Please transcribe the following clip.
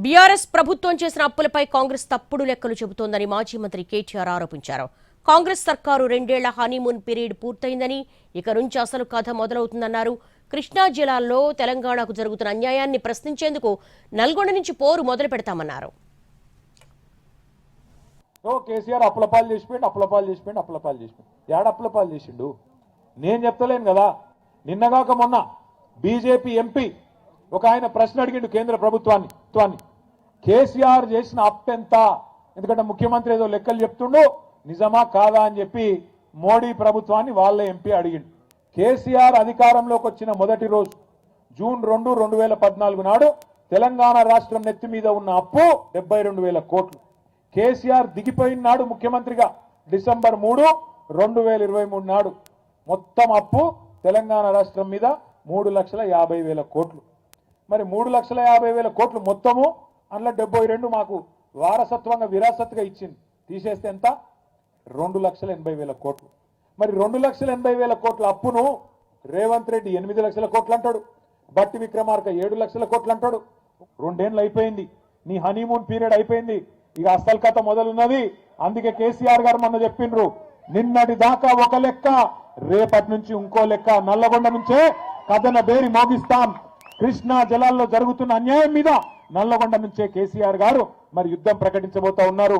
BRS ప్రభుత్వం చేసిన అప్పులపై కాంగ్రెస్ తప్పుడు లెక్కలు చెబుతోందని మాజీ మంత్రి కేటీఆర్ ఆరోపించారు. కాంగ్రెస్ సర్కారు 2 ఏళ్ల హనీమూన్ పీరియడ్ పూర్తయిందని, ఇక నుంచి అసలు కథ మొదలవుతుందన్నారు. కృష్ణా జిల్లాలో తెలంగాణకు జరుగుతున్న అన్యాయాన్ని ప్రశ్నించేందుకు నల్గొండ నుంచి పోరు మొదలు పెడతామన్నారు. కేసీఆర్ అప్పులపాలు చేసిపోయిండు. ఏడ అప్పులపాలు చేసిండు నేను చెప్తలేను కదా. నిన్నగాక మొన్న బీజేపీ ఎంపీ ఒక ఆయన ప్రశ్న అడిగిండు కేంద్ర ప్రభుత్వాన్ని, కేసీఆర్ చేసిన అప్పు ఎంత? ఎందుకంటే ముఖ్యమంత్రి ఏదో లెక్కలు చెప్తుండు, నిజమా కాదా అని చెప్పి మోడీ ప్రభుత్వాన్ని వాళ్ళ ఎంపీ అడిగిండు. కేసీఆర్ అధికారంలోకి వచ్చిన మొదటి రోజు జూన్ 2, 2014 నాడు తెలంగాణ రాష్ట్రం నెత్తి మీద ఉన్న అప్పు 72,000 కోట్లు. కేసీఆర్ దిగిపోయిన నాడు ముఖ్యమంత్రిగా డిసెంబర్ 3, 2023 నాడు మొత్తం అప్పు తెలంగాణ రాష్ట్రం మీద 3,50,000 కోట్లు. మరి 3,50,000 కోట్లు మొత్తము అందులో 72 మాకు వారసత్వంగా విరాసత్గా ఇచ్చింది. తీసేస్తే ఎంత? 2,80,000 కోట్లు. మరి 2,80,000 కోట్ల అప్పును రేవంత్ రెడ్డి 8 లక్షల కోట్లు అంటాడు, బట్టి విక్రమార్క 7 లక్షల కోట్లు అంటాడు. 2 ఏళ్ళు అయిపోయింది, నీ హనీమూన్ పీరియడ్ అయిపోయింది, ఇక అసలు కథ మొదలున్నది. అందుకే కేసీఆర్ గారు మొన్న చెప్పిండ్రు, నిన్నటి దాకా ఒక లెక్క, రేపటి నుంచి ఇంకో లెక్క. నల్లగొండ నుంచే కథన బేరి మోగిస్తాం. కృష్ణా జలాల్లో జరుగుతున్న అన్యాయం మీద నల్లగొండ నుంచే కేసీఆర్ గారు మరి యుద్ధం ప్రకటించబోతా ఉన్నారు.